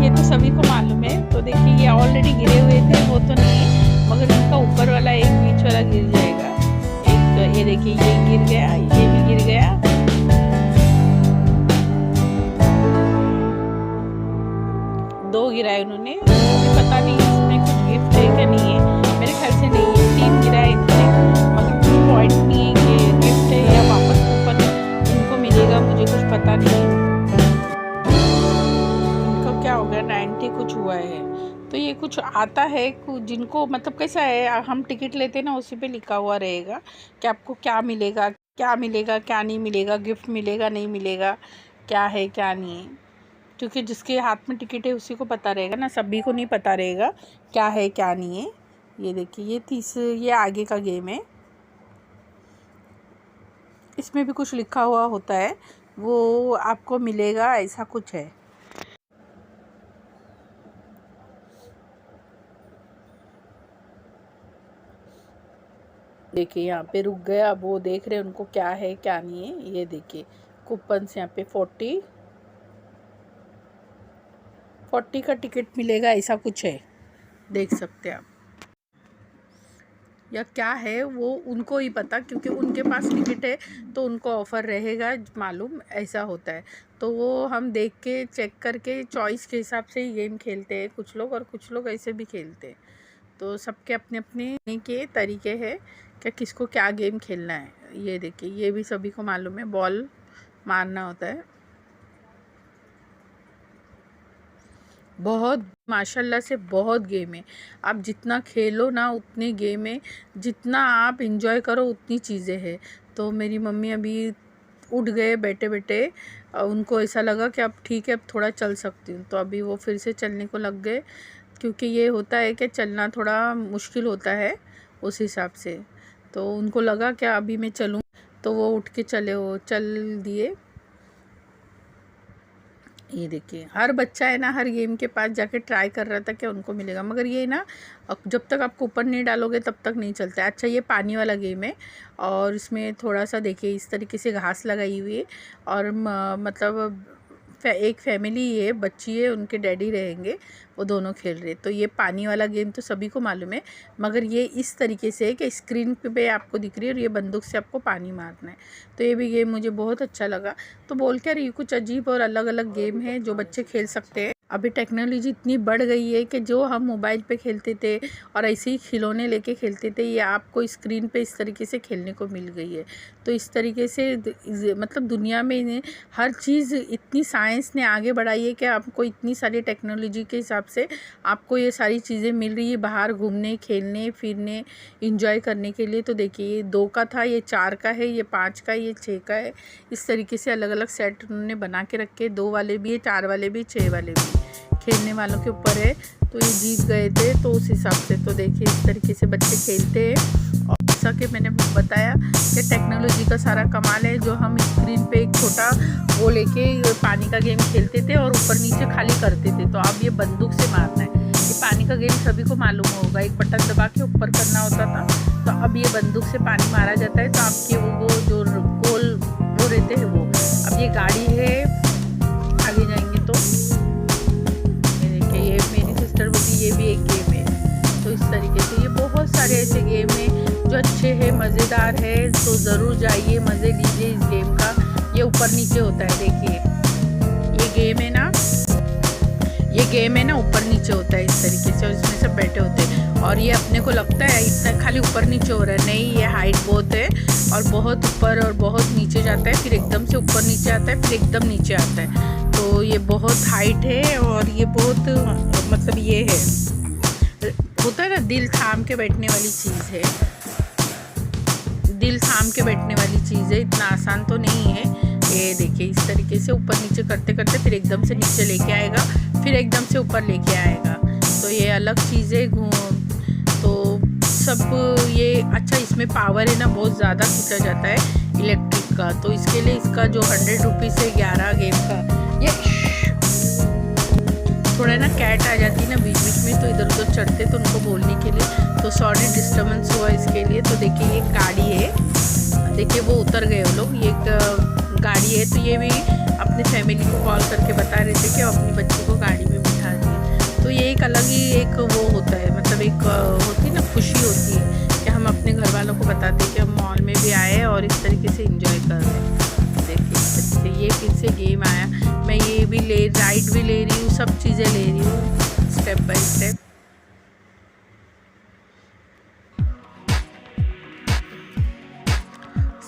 ये तो सभी को मालूम है। तो देखिए ये ऑलरेडी गिरे हुए थे, वो तो नहीं है, मगर इनका ऊपर वाला एक बीच वाला गिर जाएगा। एक ये देखिए ये गिर गया, ये भी गिर गया। दो गिराए उन्होंने, पता नहीं इसमें कुछ गिफ्ट है क्या नहीं है, मेरे ख्याल से नहीं है। 3 गिराए इन्होंने, मगर कुछ पॉइंट नहीं है कि गिफ्ट है या वापस कूपन उनको मिलेगा, मुझे कुछ पता नहीं है। इनको क्या हो गया, 90 कुछ हुआ है। तो ये कुछ आता है जिनको मतलब कैसा है, हम टिकट लेते हैं ना, उसी पे लिखा हुआ रहेगा कि आपको क्या मिलेगा, क्या मिलेगा, क्या नहीं मिलेगा, गिफ्ट मिलेगा नहीं मिलेगा, क्या है क्या नहीं है। क्योंकि जिसके हाथ में टिकट है उसी को पता रहेगा ना, सभी को नहीं पता रहेगा क्या है क्या नहीं है। ये देखिए ये आगे का गेम है, इसमें भी कुछ लिखा हुआ होता है, वो आपको मिलेगा, ऐसा कुछ है। देखिए यहाँ पे रुक गया, अब वो देख रहे हैं उनको क्या है क्या नहीं है। ये देखिए कूपन से यहाँ पे 40 का टिकट मिलेगा, ऐसा कुछ है, देख सकते हैं आप। या क्या है वो उनको ही पता, क्योंकि उनके पास टिकट है तो उनको ऑफ़र रहेगा मालूम, ऐसा होता है। तो वो हम देख के चेक करके चॉइस के हिसाब से ही गेम खेलते हैं कुछ लोग, और कुछ लोग ऐसे भी खेलते हैं। तो सबके अपने अपने के तरीके हैं कि किसको क्या गेम खेलना है। ये देखिए ये भी सभी को मालूम है, बॉल मारना होता है। बहुत माशाल्लाह से बहुत गेम है, आप जितना खेलो ना उतने गेम है, जितना आप इंजॉय करो उतनी चीज़ें हैं। तो मेरी मम्मी अभी उठ गए बैठे बैठे, उनको ऐसा लगा कि अब ठीक है अब थोड़ा चल सकती हूँ, तो अभी वो फिर से चलने को लग गए। क्योंकि ये होता है कि चलना थोड़ा मुश्किल होता है उस हिसाब से, तो उनको लगा कि अभी मैं चलूँ, तो वो उठ के चल दिए। ये देखिए हर बच्चा है ना, हर गेम के पास जाके ट्राई कर रहा था कि उनको मिलेगा, मगर ये ना जब तक आप कूपन नहीं डालोगे तब तक नहीं चलता है। अच्छा ये पानी वाला गेम है, और इसमें थोड़ा सा देखिए इस तरीके से घास लगाई हुई है, और मतलब एक फैमिली है, बच्ची है, उनके डैडी रहेंगे, वो दोनों खेल रहे। तो ये पानी वाला गेम तो सभी को मालूम है, मगर ये इस तरीके से है कि स्क्रीन पे आपको दिख रही है और ये बंदूक से आपको पानी मारना है। तो ये भी गेम मुझे बहुत अच्छा लगा। तो बोल क्या रही, कुछ अजीब और अलग अलग गेम है जो बच्चे खेल सकते हैं। अभी टेक्नोलॉजी इतनी बढ़ गई है कि जो हम मोबाइल पे खेलते थे और ऐसे ही खिलौने लेके खेलते थे, ये आपको स्क्रीन पे इस तरीके से खेलने को मिल गई है। तो इस तरीके से मतलब दुनिया में हर चीज़ इतनी साइंस ने आगे बढ़ाई है कि आपको इतनी सारी टेक्नोलॉजी के हिसाब से आपको ये सारी चीज़ें मिल रही है बाहर घूमने, खेलने, फिरने, इंजॉय करने के लिए। तो देखिए, ये 2 का था, ये 4 का है, ये 5 का है, ये 6 का है। इस तरीके से अलग अलग सेट उन्होंने बना के रखे, 2 वाले भी है, 4 वाले भी, 6 वाले भी। खेलने वालों के ऊपर है, तो ये जीत गए थे तो उस हिसाब से। तो देखिए, इस तरीके से बच्चे खेलते हैं। और जैसा कि मैंने बताया कि टेक्नोलॉजी का सारा कमाल है, जो हम स्क्रीन पे एक छोटा वो लेके पानी का गेम खेलते थे और ऊपर नीचे खाली करते थे, तो अब ये बंदूक से मारना है। ये पानी का गेम सभी को मालूम होगा, एक बटन दबा के ऊपर करना होता था, तो अब ये बंदूक से पानी मारा जाता है। तो आपके वो जो गोल वो रहते हैं वो। अब ये गाड़ी है, आगे जाएंगे तो ये मेरी सिस्टर बोली ये भी एक गेम है। तो इस तरीके से ये बहुत सारे ऐसे गेम हैं जो अच्छे हैं, मज़ेदार है। तो ज़रूर जाइए, मज़े लीजिए इस गेम का। ये ऊपर नीचे होता है, देखिए ये गेम है ना ऊपर नीचे होता है इस तरीके से, और इसमें सब बैठे होते हैं। और ये अपने को लगता है इतना खाली ऊपर नीचे हो रहा है, नहीं, ये हाइट बहुत है और बहुत ऊपर और बहुत नीचे जाता है, फिर एकदम से ऊपर नीचे आता है, फिर एकदम नीचे आता है। तो ये बहुत हाइट है और ये बहुत मतलब ये है, होता है ना दिल थाम के बैठने वाली चीज़ है, दिल थाम के बैठने वाली चीज़ है। इतना आसान तो नहीं है। ये देखिए, इस तरीके से ऊपर नीचे करते करते फिर एकदम से नीचे लेके आएगा, फिर एकदम से ऊपर लेके आएगा। तो ये अलग चीज़ है। तो सब ये अच्छा, इसमें पावर है ना बहुत ज़्यादा खींचा जाता है इलेक्ट्रिक का। तो इसके लिए इसका जो 100 रुपीज़ है 11 गेम का, ये थोड़ा ना कैट आ जाती है ना बीच बीच में, तो इधर उधर चढ़ते तो उनको बोलने के लिए, तो सॉरी डिस्टर्बेंस हुआ इसके लिए। तो देखिए, ये गाड़ी है, देखिए वो उतर गए वो लोग। ये एक गाड़ी है, तो ये भी अपने फैमिली को कॉल करके बता रहे थे कि अपनी बच्ची को गाड़ी में बिठा दिए। तो ये एक अलग ही एक वो होता है, मतलब एक होती है ना खुशी होती है कि हम अपने घर वालों को बताते हैं कि हम मॉल में भी आए और इस तरीके से इंजॉय कर रहे हैं। देखिए, ये फिर से गेम आया, मैं ये भी राइड भी ले रही हूँ, सब चीज़ें ले रही हूँ स्टेप बाय स्टेप।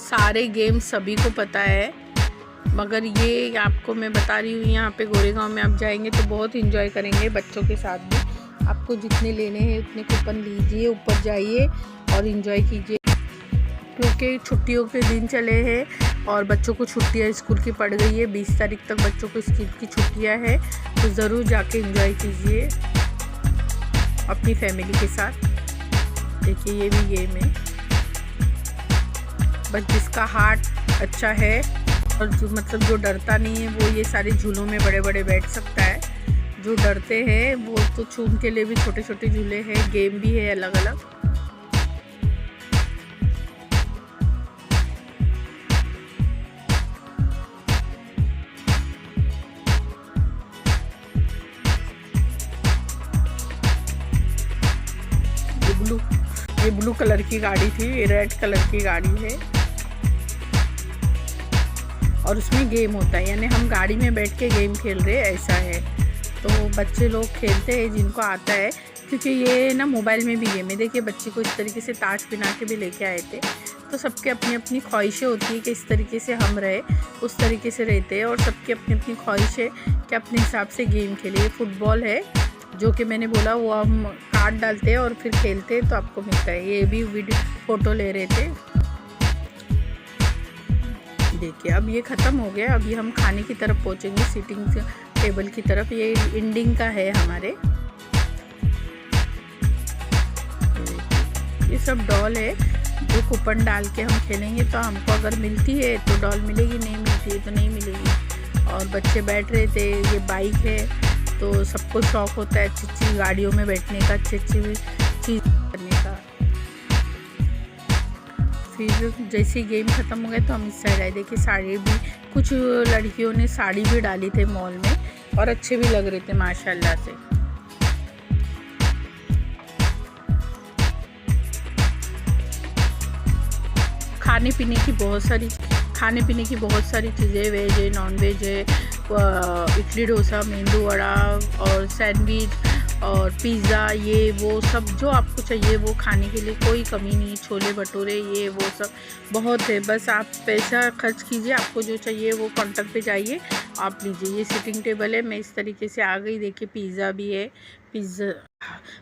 सारे गेम सभी को पता है, मगर ये आपको मैं बता रही हूँ, यहाँ पे गोरेगांव में आप जाएंगे तो बहुत इंजॉय करेंगे बच्चों के साथ भी। आपको जितने लेने हैं उतने कूपन लीजिए, ऊपर जाइए और इंजॉय कीजिए, क्योंकि छुट्टियों के दिन चले हैं और बच्चों को छुट्टियाँ स्कूल की पड़ गई है। 20 तारीख तक बच्चों को स्कूल की छुट्टियाँ हैं, तो ज़रूर जाके एंजॉय कीजिए अपनी फैमिली के साथ। देखिए, ये भी गेम है, बस जिसका हार्ट अच्छा है और जो मतलब जो डरता नहीं है वो ये सारे झूलों में बड़े बड़े बैठ सकता है। जो डरते हैं वो तो छूने के लिए भी छोटे छोटे झूले हैं, गेम भी है अलग अलग। ये ब्लू कलर की गाड़ी थी, ये रेड कलर की गाड़ी है और उसमें गेम होता है, यानी हम गाड़ी में बैठ के गेम खेल रहे हैं, ऐसा है। तो बच्चे लोग खेलते हैं जिनको आता है, क्योंकि ये ना मोबाइल में भी गेम है। देखिए, बच्चे को इस तरीके से ताश पिना के भी लेके आए थे। तो सबके अपनी अपनी ख्वाहिशें होती है कि इस तरीके से हम रहे, उस तरीके से रहते हैं, और सबकी अपनी अपनी ख्वाहिश है कि अपने हिसाब से गेम खेले। ये फुटबॉल है, जो कि मैंने बोला वो हम कार्ड डालते हैं और फिर खेलते हैं तो आपको मिलता है। ये भी वीडियो फ़ोटो ले रहे थे। देखिए, अब ये ख़त्म हो गया, अभी हम खाने की तरफ पहुँचेंगे, सीटिंग टेबल की तरफ। ये एंडिंग का है हमारे। ये सब डॉल है जो कूपन डाल के हम खेलेंगे, तो हमको अगर मिलती है तो डॉल मिलेगी, नहीं मिलती है तो नहीं मिलेगी। और बच्चे बैठ रहे थे, ये बाइक है, तो सबको शौक़ होता है अच्छी अच्छी गाड़ियों में बैठने का, अच्छी अच्छी चीज़ करने का। फिर जैसे ही गेम ख़त्म हो गया तो हम इस साइड आए। देखिए, साड़ी भी, कुछ लड़कियों ने साड़ी भी डाली थे मॉल में और अच्छे भी लग रहे थे माशाल्लाह से। खाने पीने की बहुत सारी चीज़ें, वेज है, नॉन वेज है, इडली डोसा, मेंदू वड़ा और सैंडविच और पिज़्ज़ा, ये वो सब जो आपको चाहिए वो खाने के लिए कोई कमी नहीं। छोले भटूरे ये वो सब बहुत है, बस आप पैसा खर्च कीजिए, आपको जो चाहिए वो काउंटर पे जाइए आप लीजिए। ये सिटिंग टेबल है, मैं इस तरीके से आ गई। देखिए पिज़्ज़ा भी है, पिज़्ज़ा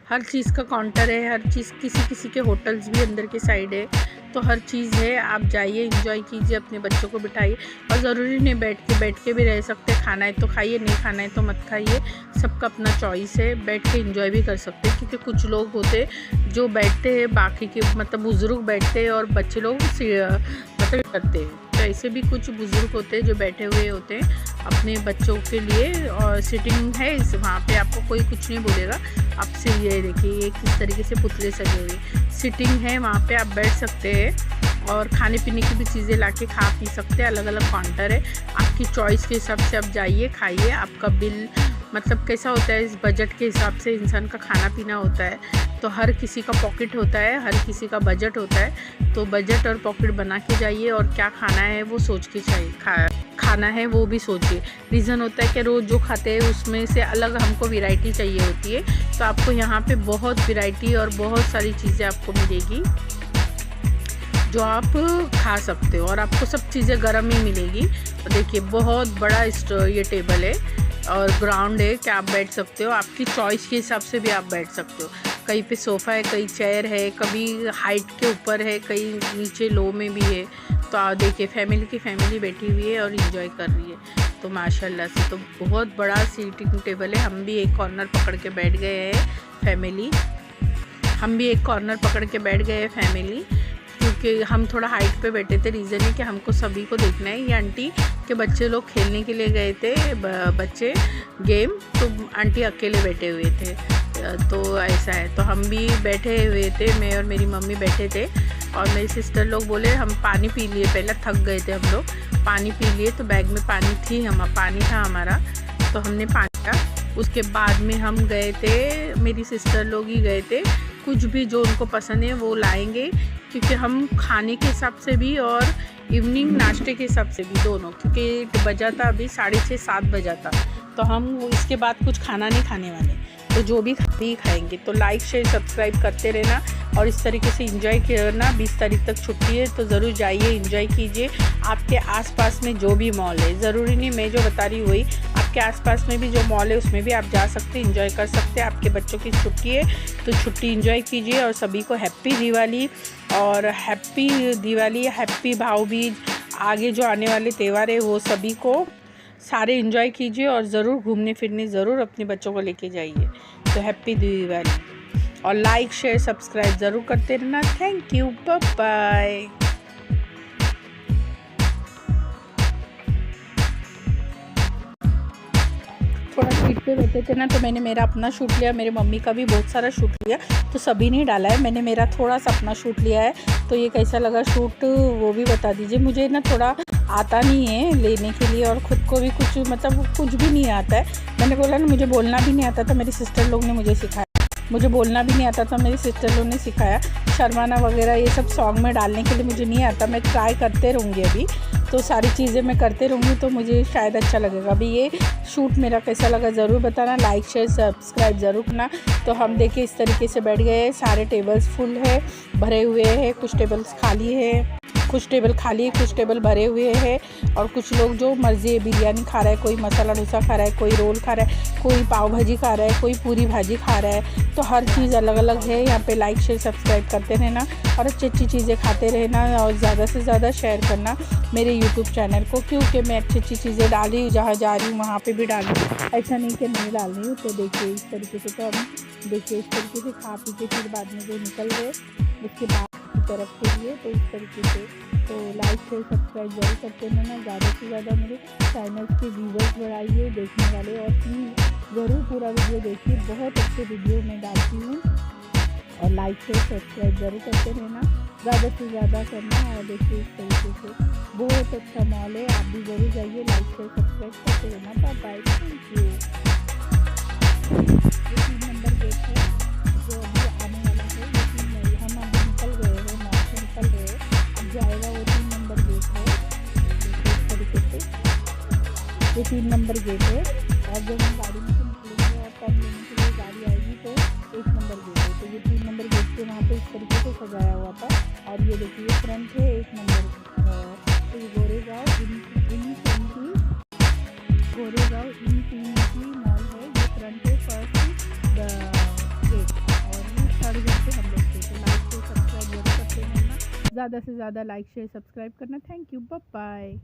हर चीज़ का काउंटर है, हर चीज़, किसी किसी के होटल्स भी अंदर के साइड है, तो हर चीज़ है। आप जाइए, एंजॉय कीजिए, अपने बच्चों को बिठाइए। और ज़रूरी नहीं बैठ के भी रह सकते, खाना है तो खाइए, नहीं खाना है तो मत खाइए, सबका अपना चॉइस है। बैठ के एंजॉय भी कर सकते हैं, क्योंकि कुछ लोग होते जो बैठते हैं, बाकी के मतलब बुज़ुर्ग बैठते हैं और बच्चे लोग मतलब करते हैं। तो ऐसे भी कुछ बुज़ुर्ग होते हैं जो बैठे हुए होते हैं अपने बच्चों के लिए, और सिटिंग है इस वहाँ पे, आपको कोई कुछ नहीं बोलेगा आपसे। ये देखिए ये किस तरीके से पुतले सजे हुए, सिटिंग है वहाँ पे, आप बैठ सकते हैं और खाने पीने की भी चीज़ें लाके खा पी सकते हैं। अलग अलग काउंटर है, आपकी चॉइस के हिसाब से आप जाइए, खाइए। आपका बिल मतलब कैसा होता है, इस बजट के हिसाब से इंसान का खाना पीना होता है। तो हर किसी का पॉकेट होता है, हर किसी का बजट होता है, तो बजट और पॉकेट बना के जाइए और क्या खाना है वो सोच के चाहिए, खाना है वो भी सोचिए। रीज़न होता है कि रोज़ जो खाते हैं उसमें से अलग हमको वैरायटी चाहिए होती है, तो आपको यहाँ पे बहुत वैरायटी और बहुत सारी चीज़ें आपको मिलेगी जो आप खा सकते हो, और आपको सब चीज़ें गर्म ही मिलेगी। तो देखिए बहुत बड़ा ये टेबल है और ग्राउंड है कि आप बैठ सकते हो, आपकी चॉइस के हिसाब से भी आप बैठ सकते हो। कहीं पे सोफ़ा है, कहीं चेयर है, कभी हाइट के ऊपर है, कहीं नीचे लो में भी है। तो आप देखिए फैमिली बैठी हुई है और एंजॉय कर रही है, तो माशाल्लाह से। तो बहुत बड़ा सीटिंग टेबल है। हम भी एक कॉर्नर पकड़ के बैठ गए हैं फैमिली, क्योंकि हम थोड़ा हाइट पे बैठे थे। रीज़न है कि हमको सभी को देखना है। ये आंटी के बच्चे लोग खेलने के लिए गए थे बच्चे गेम, तो आंटी अकेले बैठे हुए थे, तो ऐसा है। तो हम भी बैठे हुए थे, मैं और मेरी मम्मी बैठे थे, और मेरी सिस्टर लोग बोले हम पानी पी लिए, पहले थक गए थे हम लोग, पानी पी लिए। तो बैग में पानी था हमारा, तो हमने पानी का। उसके बाद में हम गए थे, मेरी सिस्टर लोग ही गए थे, कुछ भी जो उनको पसंद है वो लाएंगे, क्योंकि हम खाने के हिसाब से भी और इवनिंग नाश्ते के हिसाब से भी दोनों, क्योंकि बजा था अभी 6:30-7 बजा था, तो हम इसके बाद कुछ खाना नहीं खाने वाले, तो जो भी खाएंगे। तो लाइक शेयर सब्सक्राइब करते रहना और इस तरीके से एंजॉय करना। 20 तारीख तक छुट्टी है, तो ज़रूर जाइए, एंजॉय कीजिए। आपके आसपास में जो भी मॉल है, ज़रूरी नहीं मैं जो बता रही हुई, आपके आसपास में भी जो मॉल है उसमें भी आप जा सकते हैं, एंजॉय कर सकते हैं। आपके बच्चों की छुट्टी है तो छुट्टी एंजॉय कीजिए। और सभी को हैप्पी दिवाली और हैप्पी भाऊ बीज, आगे जो आने वाले त्यौहार है वो सभी को सारे एंजॉय कीजिए, और ज़रूर घूमने फिरने ज़रूर अपने बच्चों को लेके जाइए। तो हैप्पी दिवाली, और लाइक शेयर सब्सक्राइब ज़रूर करते रहना। Thank you, bye bye. थोड़ा सीट पे बैठे थे ना, तो मैंने मेरा अपना शूट लिया, मेरे मम्मी का भी बहुत सारा शूट लिया, तो सभी ने डाला है, मैंने मेरा थोड़ा सा अपना शूट लिया है। तो ये कैसा लगा शूट वो भी बता दीजिए। मुझे ना थोड़ा आता नहीं है लेने के लिए, और ख़ुद को भी कुछ भी नहीं आता है। मैंने बोला ना, मुझे बोलना भी नहीं आता था, मेरी सिस्टर लोग ने मुझे सिखाया। मुझे बोलना भी नहीं आता था, मेरी सिस्टर लोग ने सिखाया। शर्माना वगैरह ये सब सॉन्ग में डालने के लिए मुझे नहीं आता, मैं ट्राई करते रहूँगी अभी, तो सारी चीज़ें मैं करते रहूँगी, तो मुझे शायद अच्छा लगेगा। अभी ये शूट मेरा कैसा लगा ज़रूर बताना, लाइक शेयर सब्सक्राइब ज़रूर करना। तो हम देखिए इस तरीके से बैठ गए, सारे टेबल्स फुल है, भरे हुए हैं, कुछ टेबल्स खाली है, कुछ टेबल भरे हुए हैं, और कुछ लोग जो मर्ज़ी है बिरयानी खा रहा है, कोई मसाला डोसा खा रहा है, कोई रोल खा रहा है, कोई पाव भाजी खा रहा है, कोई पूरी भाजी खा रहा है। तो हर चीज़ अलग अलग है। यहाँ पे लाइक शेयर सब्सक्राइब करते रहना और अच्छी चीज़ें खाते रहना, और ज़्यादा से ज़्यादा शेयर करना मेरे यूट्यूब चैनल को, क्योंकि मैं अच्छी चीज़ें डाल रही हूँ, जहाँ जा रही हूँ वहाँ पर भी डाल रही हूँ, ऐसा नहीं कि नहीं डाल रही हूँ। तो देखिए इस तरीके से, तो हम देखिए इस तरीके से खा पी के फिर बाद में जो निकल गए उसके बाद की तरफ के लिए, तो इस तरीके से। तो लाइक शेयर सब्सक्राइब जरूर करते रहना, ज़्यादा से ज़्यादा मेरे चैनल के व्यूवर्स बढ़ाइए देखने वाले, और प्लीज़ ज़रूर पूरा वीडियो देखिए, बहुत अच्छे वीडियो मैं डालती हूँ। और लाइक शेयर सब्सक्राइब जरूर करते रहना, ज़्यादा से ज़्यादा करना। और देखिए इस तरीके से बहुत अच्छा मॉल है, आप भी ज़रूर जाइए, लाइक शेयर सब्सक्राइब करते रहना। Bye bye, thank you. ये 3 नंबर गेट है जो अभी आने वाला है, लेकिन हम अभी निकल गए हैं, मॉल से निकल गए हैं, अब जाएगा वो 3 नंबर गेट है। इस तरीके से ये 3 नंबर नंबर गेट है, और जब हम गाड़ी में से निकलेंगे और टर्न लेने के लिए गाड़ी आएगी तो 1 नंबर गेट है। तो ये 3 नंबर गेट के वहाँ पे इस तरीके से सजाया हुआ था। और ये देखिए फ्रंट है 1 नंबर, तो ये गोरेगांव इन्फिनिटी मॉल है। ये फ्रंट है फर्स्ट गेट, और ये थर्ड गेट पे हम लोग थे। तो लाइक शेयर सब्सक्राइब जरूर करते रहना, ज़्यादा से ज़्यादा लाइक शेयर सब्सक्राइब करना। Thank you, bye bye.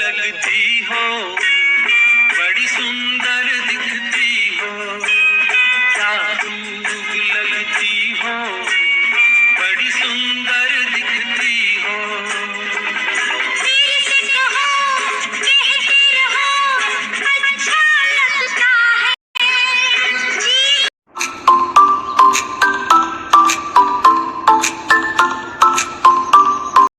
लगती हो